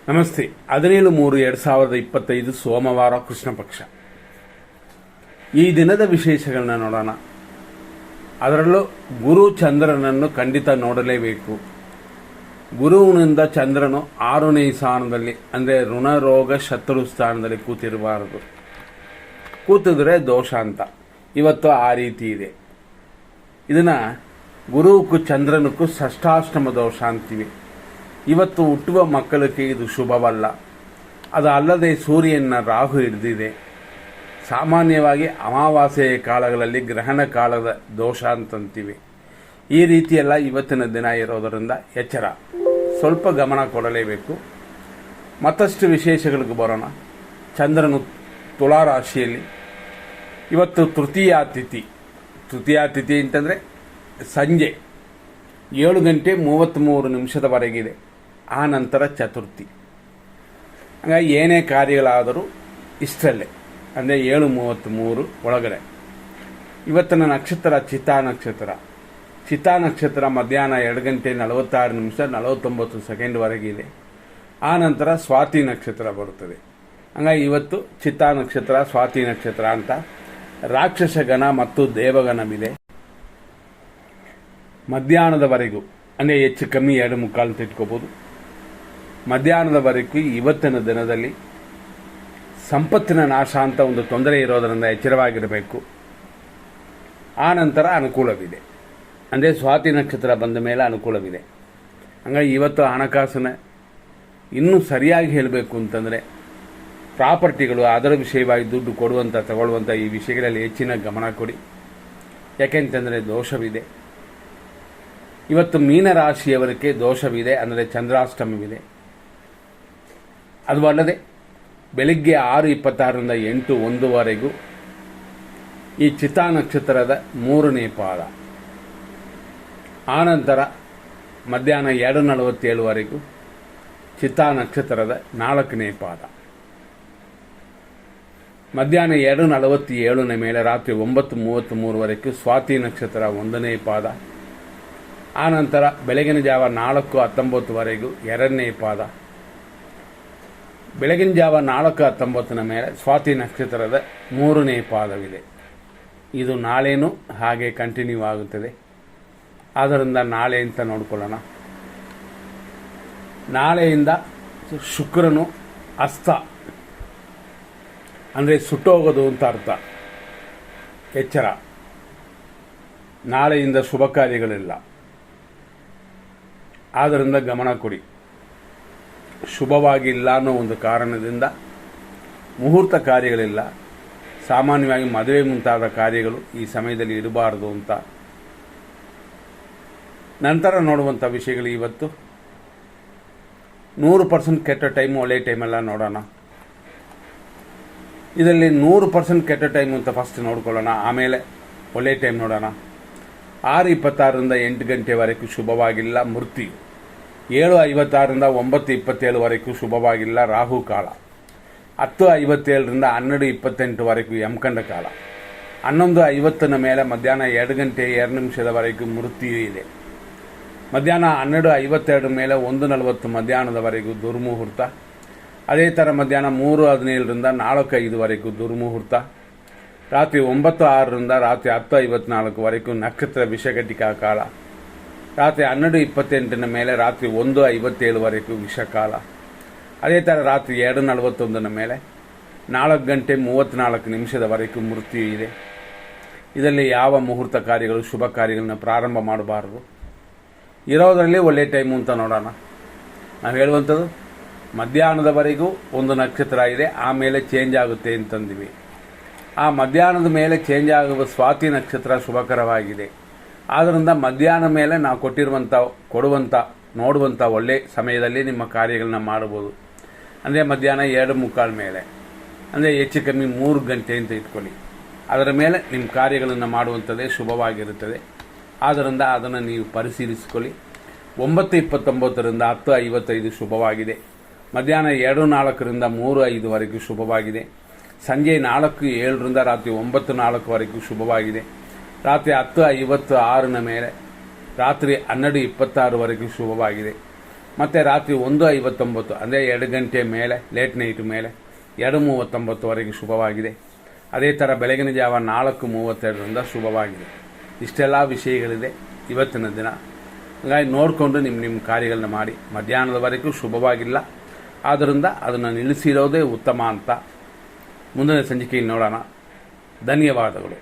ನಮಸ್ತೆ. 17/3/2025 ಸೋಮವಾರ, ಕೃಷ್ಣ ಪಕ್ಷ. ಈ ದಿನದ ವಿಶೇಷಗಳನ್ನ ನೋಡೋಣ. ಅದರಲ್ಲೂ ಗುರು ಚಂದ್ರನನ್ನು ಖಂಡಿತ ನೋಡಲೇಬೇಕು. ಗುರುವಿನಿಂದ ಚಂದ್ರನು 6ನೇ ಸ್ಥಾನದಲ್ಲಿ ಅಂದರೆ ಋಣ ರೋಗ ಶತ್ರು ಸ್ಥಾನದಲ್ಲಿ ಕೂತಿರಬಾರದು. ಕೂತಿದ್ರೆ ದೋಷ ಅಂತ. ಇವತ್ತು ಆ ರೀತಿ ಇದೆ. ಇದನ್ನ ಗುರುಕ್ಕೂ ಚಂದ್ರನಕ್ಕೂ ಷಷ್ಠಾಷ್ಟಮ ದೋಷ ಅಂತೀವಿ. ಇವತ್ತು ಹುಟ್ಟುವ ಮಕ್ಕಳಿಗೆ ಇದು ಶುಭವಲ್ಲ. ಅದು ಅಲ್ಲದೆ ಸೂರ್ಯನ ರಾಹು ಹಿಡಿದಿದೆ. ಸಾಮಾನ್ಯವಾಗಿ ಅಮಾವಾಸ್ಯೆಯ ಕಾಲಗಳಲ್ಲಿ ಗ್ರಹಣ ಕಾಲದ ದೋಷ ಅಂತಂತೀವಿ. ಈ ರೀತಿಯೆಲ್ಲ ಇವತ್ತಿನ ದಿನ ಇರೋದರಿಂದ ಎಚ್ಚರ, ಸ್ವಲ್ಪ ಗಮನ ಕೊಡಲೇಬೇಕು. ಮತ್ತಷ್ಟು ವಿಶೇಷಗಳಿಗೆ ಬರೋಣ. ಚಂದ್ರನು ತುಲಾ ರಾಶಿಯಲ್ಲಿ ಇವತ್ತು ತೃತೀಯ ತಿಥಿ ಅಂತಂದರೆ ಸಂಜೆ 7:33 ಆ ನಂತರ ಚತುರ್ಥಿ. ಹಾಗಾಗಿ ಏನೇ ಕಾರ್ಯಗಳಾದರೂ ಇಷ್ಟರಲ್ಲೇ ಅಂದರೆ 7:33 ಒಳಗಡೆ. ಇವತ್ತಿನ ನಕ್ಷತ್ರ ಚಿತ್ತಾ ನಕ್ಷತ್ರ ಮಧ್ಯಾಹ್ನ 2:46:49 ಆ ನಂತರ ಸ್ವಾತಿ ನಕ್ಷತ್ರ ಬರುತ್ತದೆ. ಹಾಗಾಗಿ ಇವತ್ತು ಚಿತ್ತಾ ನಕ್ಷತ್ರ, ಸ್ವಾತಿ ನಕ್ಷತ್ರ ಅಂತ ರಾಕ್ಷಸ ಗಣ ಮತ್ತು ದೇವಗಣವಿದೆ. ಮಧ್ಯಾಹ್ನದವರೆಗೂ ಅಂದರೆ ಹೆಚ್ಚು ಕಮ್ಮಿ 2:45 ಅಂತ ಇಟ್ಕೋಬೋದು. ಮಧ್ಯಾಹ್ನದವರೆಗೂ ಇವತ್ತಿನ ದಿನದಲ್ಲಿ ಸಂಪತ್ತಿನ ನಾಶ ಅಂತ ಒಂದು ತೊಂದರೆ ಇರೋದರಿಂದ ಎಚ್ಚರವಾಗಿರಬೇಕು. ಆ ನಂತರ ಅನುಕೂಲವಿದೆ, ಅಂದರೆ ಸ್ವಾತಿ ನಕ್ಷತ್ರ ಬಂದ ಮೇಲೆ ಅನುಕೂಲವಿದೆ. ಹಾಗಾಗಿ ಇವತ್ತು ಹಣಕಾಸಿನ ಇನ್ನೂ ಸರಿಯಾಗಿ ಹೇಳಬೇಕು ಅಂತಂದರೆ ಪ್ರಾಪರ್ಟಿಗಳು, ಅದರ ವಿಷಯವಾಗಿ ದುಡ್ಡು ಕೊಡುವಂಥ ತಗೊಳ್ಳುವಂಥ ಈ ವಿಷಯಗಳಲ್ಲಿ ಹೆಚ್ಚಿನ ಗಮನ ಕೊಡಿ. ಯಾಕೆಂತಂದರೆ ದೋಷವಿದೆ. ಇವತ್ತು ಮೀನರಾಶಿಯವರಿಗೆ ದೋಷವಿದೆ, ಅಂದರೆ ಚಂದ್ರಾಷ್ಟಮವಿದೆ. ಅದು ಅಲ್ಲದೆ ಬೆಳಿಗ್ಗೆ 6:26 8:01 ಈ ಚಿತ್ತಾ ನಕ್ಷತ್ರದ 3ನೇ ಪಾದ. ಆನಂತರ ಮಧ್ಯಾಹ್ನ 2:47 ಚಿತ್ತಾ ನಕ್ಷತ್ರದ 4ನೇ ಪಾದ. ಮಧ್ಯಾಹ್ನ 2:47 ಮೇಲೆ ರಾತ್ರಿ 9:33 ಸ್ವಾತಿ ನಕ್ಷತ್ರ 1ನೇ ಪಾದ. ಆನಂತರ ಬೆಳಗಿನ ಜಾವ 4:19 2ನೇ ಪಾದ. ಬೆಳಗಿನ ಜಾವ 4:19 ಮೇಲೆ ಸ್ವಾತಿ ನಕ್ಷತ್ರದ 3ನೇ ಪಾದವಿದೆ. ಇದು ನಾಳೆನೂ ಹಾಗೆ ಕಂಟಿನ್ಯೂ ಆಗುತ್ತದೆ. ಆದ್ದರಿಂದ ನಾಳೆ ಅಂತ ನೋಡ್ಕೊಳ್ಳೋಣ. ನಾಳೆಯಿಂದ ಶುಕ್ರನು ಅಸ್ತ ಅಂದರೆ ಸುಟ್ಟೋಗೋದು ಅಂತ ಅರ್ಥ. ಎಚ್ಚರ, ನಾಳೆಯಿಂದ ಶುಭ ಕಾರ್ಯಗಳಿಲ್ಲ. ಆದ್ದರಿಂದ ಗಮನ ಕೊಡಿ. ಶುಭವಾಗಿಲ್ಲ ಅನ್ನೋ ಒಂದು ಕಾರಣದಿಂದ ಮುಹೂರ್ತ ಕಾರ್ಯಗಳಿಲ್ಲ. ಸಾಮಾನ್ಯವಾಗಿ ಮದುವೆ ಮುಂತಾದ ಕಾರ್ಯಗಳು ಈ ಸಮಯದಲ್ಲಿ ಇರಬಾರದು ಅಂತ. ನಂತರ ನೋಡುವಂಥ ವಿಷಯಗಳು ಇವತ್ತು 100% ಕೆಟ್ಟ ಟೈಮು, ಒಳ್ಳೆಯ ಟೈಮೆಲ್ಲ ನೋಡೋಣ. ಇದರಲ್ಲಿ 100% ಕೆಟ್ಟ ಟೈಮ್ ಅಂತ ಫಸ್ಟ್ ನೋಡ್ಕೊಳ್ಳೋಣ, ಆಮೇಲೆ ಒಳ್ಳೆಯ ಟೈಮ್ ನೋಡೋಣ. 6:26 8 ಗಂಟೆವರೆಗೂ ಶುಭವಾಗಿಲ್ಲ ಮೃತ್ಯು. 7:56 9:27 ಶುಭವಾಗಿಲ್ಲ ರಾಹು ಕಾಲ. 10:57 12:28 ಯಮಕಂಡ ಕಾಲ. 11:50 ಮೇಲೆ ಮಧ್ಯಾಹ್ನ 2:02 ಮೃತ್ಯು ಇದೆ. ಮಧ್ಯಾಹ್ನ 12:52 ಮೇಲೆ 1:40 ಮಧ್ಯಾಹ್ನದವರೆಗೂ ದುರ್ಮುಹೂರ್ತ. ಅದೇ ಥರ ಮಧ್ಯಾಹ್ನ 3:17 4:05 ದುರ್ಮುಹೂರ್ತ. ರಾತ್ರಿ 9:06 ರಾತ್ರಿ 10:54 ನಕ್ಷತ್ರ ವಿಷಘಟಿಕಾ ಕಾಲ. ರಾತ್ರಿ 12:28 ಮೇಲೆ ರಾತ್ರಿ 1:57 ವಿಷಕಾಲ. ಅದೇ ಥರ ರಾತ್ರಿ 2:41 ಮೇಲೆ 4:34 ಮೃತ್ಯು ಇದೆ. ಇದರಲ್ಲಿ ಯಾವ ಮುಹೂರ್ತ ಕಾರ್ಯಗಳು, ಶುಭ ಕಾರ್ಯಗಳನ್ನ ಪ್ರಾರಂಭ ಮಾಡಬಾರದು. ಇರೋದರಲ್ಲಿ ಒಳ್ಳೆಯ ಟೈಮು ಅಂತ ನೋಡೋಣ. ನಾವು ಹೇಳುವಂಥದ್ದು ಮಧ್ಯಾಹ್ನದವರೆಗೂ ಒಂದು ನಕ್ಷತ್ರ ಇದೆ, ಆಮೇಲೆ ಚೇಂಜ್ ಆಗುತ್ತೆ ಅಂತಂದಿವಿ. ಆ ಮಧ್ಯಾಹ್ನದ ಮೇಲೆ ಚೇಂಜ್ ಆಗುವ ಸ್ವಾತಿ ನಕ್ಷತ್ರ ಶುಭಕರವಾಗಿದೆ. ಆದ್ದರಿಂದ ಮಧ್ಯಾಹ್ನ ಮೇಲೆ ನಾವು ನೋಡುವಂಥ ಒಳ್ಳೆಯ ಸಮಯದಲ್ಲಿ ನಿಮ್ಮ ಕಾರ್ಯಗಳನ್ನ ಮಾಡಬಹುದು. ಅಂದರೆ ಮಧ್ಯಾಹ್ನ 2:45 ಮೇಲೆ, ಅಂದರೆ ಹೆಚ್ಚು ಕಮ್ಮಿ 3 ಗಂಟೆ ಅಂತ ಇಟ್ಕೊಳ್ಳಿ. ಅದರ ಮೇಲೆ ನಿಮ್ಮ ಕಾರ್ಯಗಳನ್ನು ಮಾಡುವಂಥದ್ದೇ ಶುಭವಾಗಿರುತ್ತದೆ. ಆದ್ದರಿಂದ ಅದನ್ನು ನೀವು ಪರಿಶೀಲಿಸಿಕೊಳ್ಳಿ. 9:29 10:55 ಶುಭವಾಗಿದೆ. ಮಧ್ಯಾಹ್ನ 2:04 3:05 ಶುಭವಾಗಿದೆ. ಸಂಜೆ 4:07 ರಾತ್ರಿ 9:04 ಶುಭವಾಗಿದೆ. ರಾತ್ರಿ 10:56 ಮೇಲೆ ರಾತ್ರಿ 12:26 ಶುಭವಾಗಿದೆ. ಮತ್ತು ರಾತ್ರಿ 1:59 ಅಂದರೆ 2 ಗಂಟೆ ಮೇಲೆ ಲೇಟ್ ನೈಟ್ ಮೇಲೆ 2:39ವರೆಗೆ ಶುಭವಾಗಿದೆ. ಅದೇ ಥರ ಬೆಳಗಿನ ಜಾವ 4:32ರಿಂದ ಶುಭವಾಗಿದೆ. ಇಷ್ಟೆಲ್ಲ ವಿಷಯಗಳಿದೆ ಇವತ್ತಿನ ದಿನ. ಹಾಗಾಗಿ ನೋಡಿಕೊಂಡು ನಿಮ್ಮ ಕಾರ್ಯಗಳನ್ನ ಮಾಡಿ. ಮಧ್ಯಾಹ್ನದವರೆಗೂ ಶುಭವಾಗಿಲ್ಲ, ಆದ್ದರಿಂದ ಅದನ್ನು ನಿಲ್ಲಿಸಿರೋದೇ ಉತ್ತಮ ಅಂತ ಮುಂದಿನ ಸಂಚಿಕೆಯಲ್ಲಿ ನೋಡೋಣ. ಧನ್ಯವಾದಗಳು.